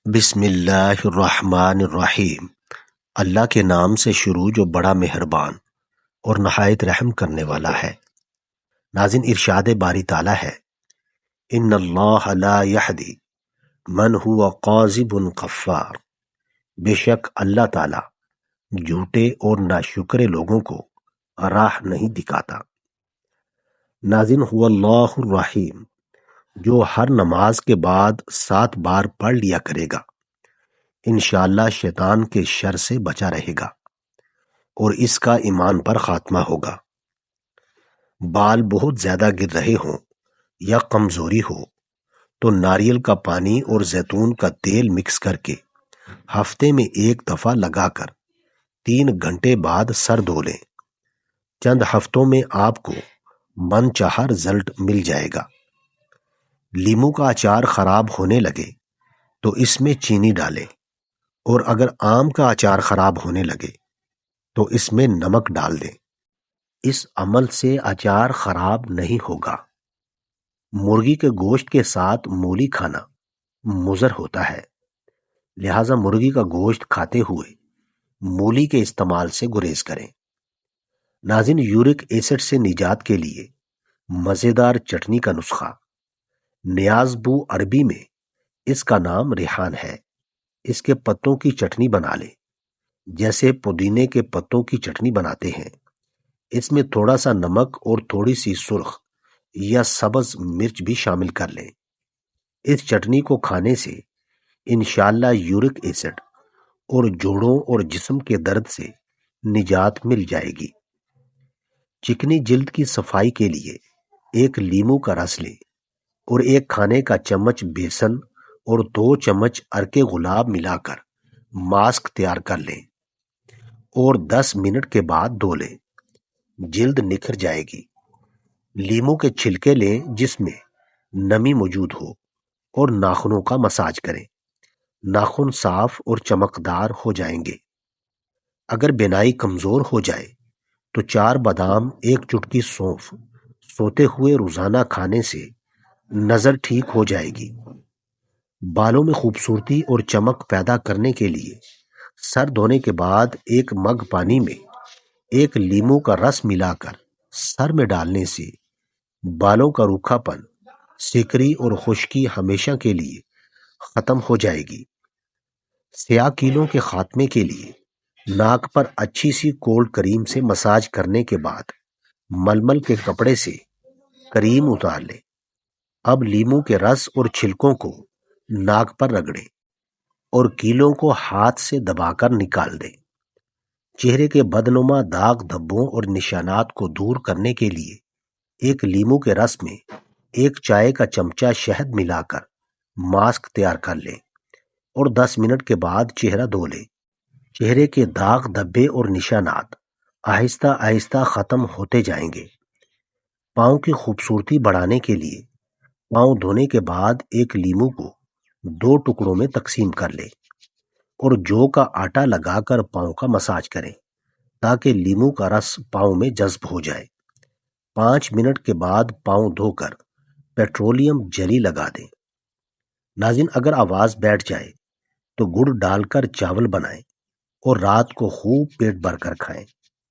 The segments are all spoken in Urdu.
بسم اللہ الرحمن الرحیم۔ اللہ کے نام سے شروع جو بڑا مہربان اور نہایت رحم کرنے والا ہے۔ ناظرین، ارشاد باری تعالیٰ ہے، ان اللہ لا یہدی من هو قاذب کفار۔ بے شک اللہ تعالیٰ جھوٹے اور ناشکرے لوگوں کو راہ نہیں دکھاتا۔ ناظرین، هو اللہ الرحیم، جو ہر نماز کے بعد 7 بار پڑھ لیا کرے گا انشاءاللہ شیطان کے شر سے بچا رہے گا اور اس کا ایمان پر خاتمہ ہوگا۔ بال بہت زیادہ گر رہے ہوں یا کمزوری ہو تو ناریل کا پانی اور زیتون کا تیل مکس کر کے ہفتے میں 1 دفعہ لگا کر 3 گھنٹے بعد سر دھو لیں۔ چند ہفتوں میں آپ کو من چاہا رزلٹ مل جائے گا۔ لیمو کا اچار خراب ہونے لگے تو اس میں چینی ڈالیں، اور اگر آم کا اچار خراب ہونے لگے تو اس میں نمک ڈال دیں۔ اس عمل سے اچار خراب نہیں ہوگا۔ مرغی کے گوشت کے ساتھ مولی کھانا مضر ہوتا ہے، لہٰذا مرغی کا گوشت کھاتے ہوئے مولی کے استعمال سے گریز کریں۔ ناظرین، یورک ایسڈ سے نجات کے لیے مزیدار چٹنی کا نسخہ۔ نیازبو عربی میں اس کا نام ریحان ہے۔ اس کے پتوں کی چٹنی بنا لیں، جیسے پودینے کے پتوں کی چٹنی بناتے ہیں۔ اس میں تھوڑا سا نمک اور تھوڑی سی سرخ یا سبز مرچ بھی شامل کر لیں۔ اس چٹنی کو کھانے سے انشاءاللہ یورک ایسڈ اور جوڑوں اور جسم کے درد سے نجات مل جائے گی۔ چکنی جلد کی صفائی کے لیے 1 لیمو کا رس لیں اور 1 کھانے کا چمچ بیسن اور 2 چمچ عرق گلاب ملا کر ماسک تیار کر لیں اور 10 منٹ کے بعد دھو لیں۔ جلد نکھر جائے گی۔ لیمو کے چھلکے لیں جس میں نمی موجود ہو اور ناخنوں کا مساج کریں۔ ناخن صاف اور چمکدار ہو جائیں گے۔ اگر بینائی کمزور ہو جائے تو 4 بادام 1 چٹکی سونف سوتے ہوئے روزانہ کھانے سے نظر ٹھیک ہو جائے گی۔ بالوں میں خوبصورتی اور چمک پیدا کرنے کے لیے سر دھونے کے بعد 1 مگ پانی میں 1 لیمو کا رس ملا کر سر میں ڈالنے سے بالوں کا روکھا پن، سکری اور خشکی ہمیشہ کے لیے ختم ہو جائے گی۔ سیاہ کیلوں کے خاتمے کے لیے ناک پر اچھی سی کولڈ کریم سے مساج کرنے کے بعد ململ کے کپڑے سے کریم اتار لیں۔ اب لیمو کے رس اور چھلکوں کو ناک پر رگڑیں اور کیلوں کو ہاتھ سے دبا کر نکال دیں۔ چہرے کے بدنما داغ دھبوں اور نشانات کو دور کرنے کے لیے 1 لیمو کے رس میں 1 چائے کا چمچہ شہد ملا کر ماسک تیار کر لیں اور 10 منٹ کے بعد چہرہ دھو لیں۔ چہرے کے داغ دھبے اور نشانات آہستہ آہستہ ختم ہوتے جائیں گے۔ پاؤں کی خوبصورتی بڑھانے کے لیے پاؤں دھونے کے بعد 1 لیمو کو 2 ٹکڑوں میں تقسیم کر لیں اور جو کا آٹا لگا کر پاؤں کا مساج کریں تاکہ لیمو کا رس پاؤں میں جذب ہو جائے۔ 5 منٹ کے بعد پاؤں دھو کر پیٹرولیم جیلی لگا دیں۔ ناظرین، اگر آواز بیٹھ جائے تو گڑ ڈال کر چاول بنائیں اور رات کو خوب پیٹ بھر کر کھائیں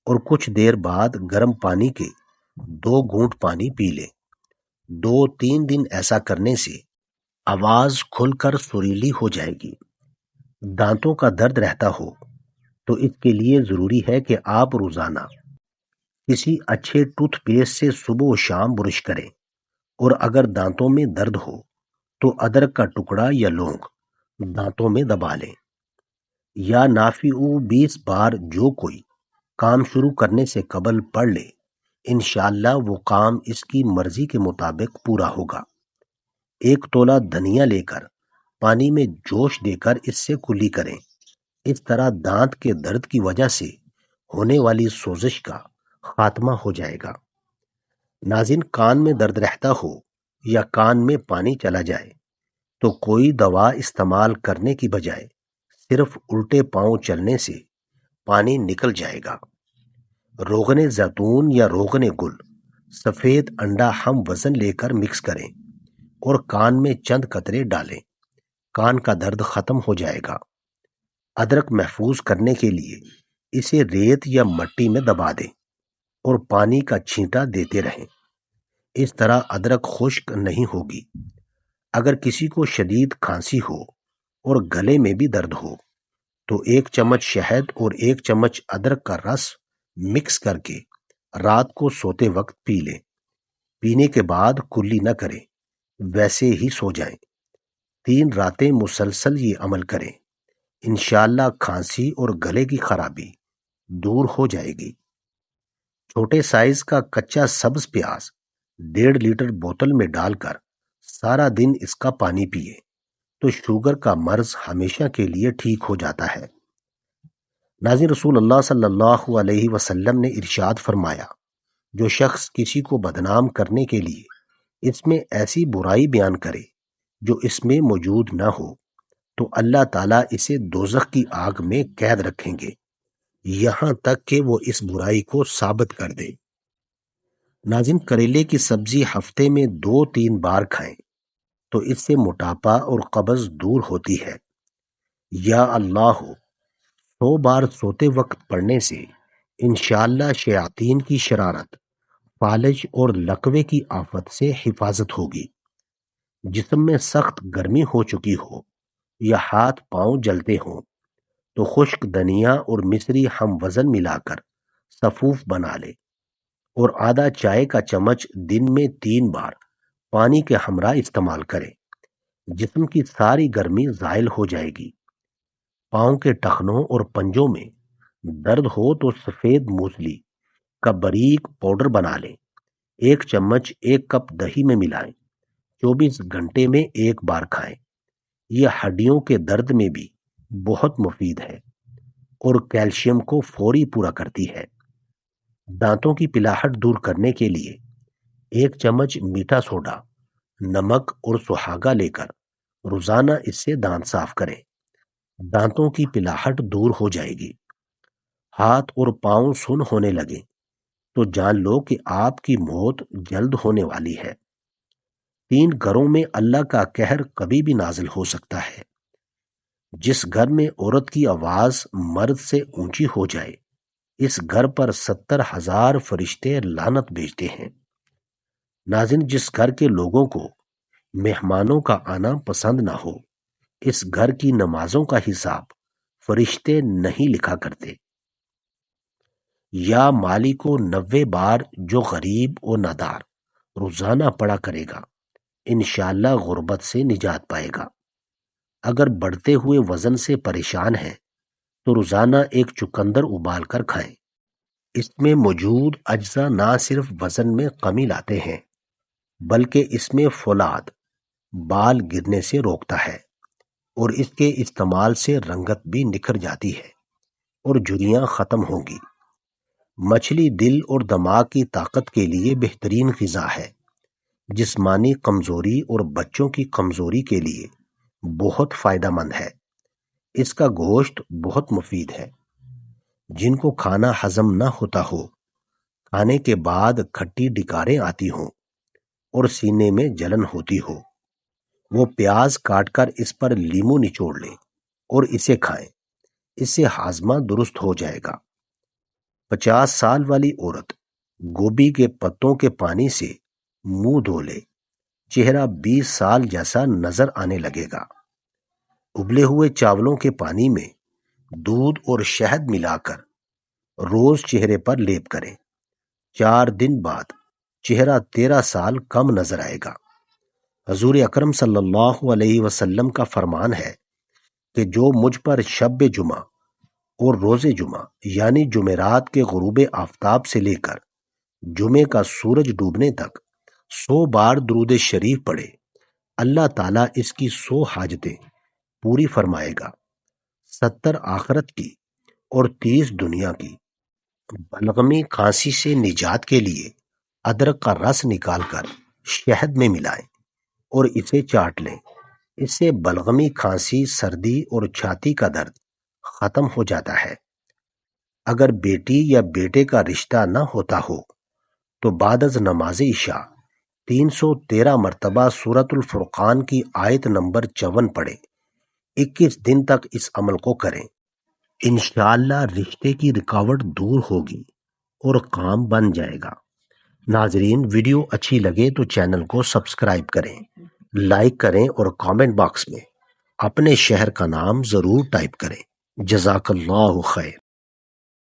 اور کچھ دیر بعد گرم پانی کے 2 گھونٹ پانی پی لیں۔ 2-3 دن ایسا کرنے سے آواز کھل کر سریلی ہو جائے گی۔ دانتوں کا درد رہتا ہو تو اس کے لیے ضروری ہے کہ آپ روزانہ کسی اچھے ٹوتھ پیسٹ سے صبح و شام برش کریں، اور اگر دانتوں میں درد ہو تو ادرک کا ٹکڑا یا لونگ دانتوں میں دبا لیں یا نافعو 20 بار جو کوئی کام شروع کرنے سے قبل پڑھ لے، انشاءاللہ وہ کام اس کی مرضی کے مطابق پورا ہوگا۔ 1 تولہ دھنیا لے کر پانی میں جوش دے کر اس سے کلی کریں۔ اس طرح دانت کے درد کی وجہ سے ہونے والی سوزش کا خاتمہ ہو جائے گا۔ ناظرین، کان میں درد رہتا ہو یا کان میں پانی چلا جائے تو کوئی دوا استعمال کرنے کی بجائے صرف الٹے پاؤں چلنے سے پانی نکل جائے گا۔ روغن زیتون یا روغن گل، سفید انڈا ہم وزن لے کر مکس کریں اور کان میں چند قطرے ڈالیں۔ کان کا درد ختم ہو جائے گا۔ ادرک محفوظ کرنے کے لیے اسے ریت یا مٹی میں دبا دیں اور پانی کا چھینٹا دیتے رہیں۔ اس طرح ادرک خشک نہیں ہوگی۔ اگر کسی کو شدید کھانسی ہو اور گلے میں بھی درد ہو تو 1 چمچ شہد اور 1 چمچ ادرک کا رس مکس کر کے رات کو سوتے وقت پی لیں۔ پینے کے بعد کلی نہ کریں، ویسے ہی سو جائیں۔ 3 راتیں مسلسل یہ عمل کریں، انشاءاللہ کھانسی اور گلے کی خرابی دور ہو جائے گی۔ چھوٹے سائز کا کچا سبز پیاز 1.5 لیٹر بوتل میں ڈال کر سارا دن اس کا پانی پیے تو شوگر کا مرض ہمیشہ کے لیے ٹھیک ہو جاتا ہے۔ ناظرین، رسول اللہ صلی اللہ علیہ وسلم نے ارشاد فرمایا، جو شخص کسی کو بدنام کرنے کے لیے اس میں ایسی برائی بیان کرے جو اس میں موجود نہ ہو تو اللہ تعالیٰ اسے دوزخ کی آگ میں قید رکھیں گے یہاں تک کہ وہ اس برائی کو ثابت کر دے۔ ناظرین، کریلے کی سبزی ہفتے میں 2-3 بار کھائیں تو اس سے موٹاپا اور قبض دور ہوتی ہے۔ یا اللہ 100 بار سوتے وقت پڑھنے سے انشاءاللہ شیاطین کی شرارت، فالج اور لقوے کی آفت سے حفاظت ہوگی۔ جسم میں سخت گرمی ہو چکی ہو یا ہاتھ پاؤں جلتے ہوں تو خشک دھنیا اور مصری ہم وزن ملا کر سفوف بنا لے اور آدھا چائے کا چمچ دن میں 3 بار پانی کے ہمراہ استعمال کرے۔ جسم کی ساری گرمی زائل ہو جائے گی۔ پاؤں کے ٹخنوں اور پنجوں میں درد ہو تو سفید موسلی کا باریک پاؤڈر بنا لیں، 1 چمچ 1 کپ دہی میں ملائیں، 24 گھنٹے میں 1 بار کھائیں۔ یہ ہڈیوں کے درد میں بھی بہت مفید ہے اور کیلشیم کو فوری پورا کرتی ہے۔ دانتوں کی پلاہٹ دور کرنے کے لیے 1 چمچ میٹھا سوڈا، نمک اور سہاگا لے کر روزانہ اس سے دانت صاف کریں، دانتوں کی پلاہٹ دور ہو جائے گی۔ ہاتھ اور پاؤں سن ہونے لگیں تو جان لو کہ آپ کی موت جلد ہونے والی ہے۔ 3 گھروں میں اللہ کا قہر کبھی بھی نازل ہو سکتا ہے۔ جس گھر میں عورت کی آواز مرد سے اونچی ہو جائے، اس گھر پر 70,000 فرشتے لعنت بھیجتے ہیں۔ ناظرین، جس گھر کے لوگوں کو مہمانوں کا آنا پسند نہ ہو، اس گھر کی نمازوں کا حساب فرشتے نہیں لکھا کرتے۔ یا مالی کو 90 بار جو غریب و نادار روزانہ پڑھا کرے گا، انشاءاللہ غربت سے نجات پائے گا۔ اگر بڑھتے ہوئے وزن سے پریشان ہیں تو روزانہ 1 چقندر ابال کر کھائیں۔ اس میں موجود اجزاء نہ صرف وزن میں کمی لاتے ہیں بلکہ اس میں فولاد بال گرنے سے روکتا ہے اور اس کے استعمال سے رنگت بھی نکھر جاتی ہے اور جھریاں ختم ہوں گی۔ مچھلی دل اور دماغ کی طاقت کے لیے بہترین غذا ہے۔ جسمانی کمزوری اور بچوں کی کمزوری کے لیے بہت فائدہ مند ہے۔ اس کا گوشت بہت مفید ہے۔ جن کو کھانا ہضم نہ ہوتا ہو، کھانے کے بعد کھٹی ڈکاریں آتی ہوں اور سینے میں جلن ہوتی ہو، وہ پیاز کاٹ کر اس پر لیمو نچوڑ لیں اور اسے کھائیں۔ اس سے ہاضمہ درست ہو جائے گا۔ 50 سال والی عورت گوبھی کے پتوں کے پانی سے منہ دھو لے، چہرہ 20 سال جیسا نظر آنے لگے گا۔ ابلے ہوئے چاولوں کے پانی میں دودھ اور شہد ملا کر روز چہرے پر لیپ کریں۔ 4 دن بعد چہرہ 13 سال کم نظر آئے گا۔ حضور اکرم صلی اللہ علیہ وسلم کا فرمان ہے کہ جو مجھ پر شب جمعہ اور روز جمعہ یعنی جمعرات کے غروب آفتاب سے لے کر جمعے کا سورج ڈوبنے تک 100 بار درود شریف پڑھے، اللہ تعالیٰ اس کی 100 حاجتیں پوری فرمائے گا۔ 70 آخرت کی اور 30 دنیا کی۔ بلغمی کھانسی سے نجات کے لیے ادرک کا رس نکال کر شہد میں ملائیں اور اسے چاٹ لیں۔ اس سے بلغمی کھانسی، سردی اور چھاتی کا درد ختم ہو جاتا ہے۔ اگر بیٹی یا بیٹے کا رشتہ نہ ہوتا ہو تو بعد از نماز عشاء 313 مرتبہ سورۃ الفرقان کی آیت نمبر 54 پڑھیں 21 دن تک اس عمل کو کریں۔ انشاءاللہ رشتے کی رکاوٹ دور ہوگی اور کام بن جائے گا۔ ناظرین، ویڈیو اچھی لگے تو چینل کو سبسکرائب کریں، لائک کریں اور کامنٹ باکس میں اپنے شہر کا نام ضرور ٹائپ کریں۔ جزاک اللہ خیر۔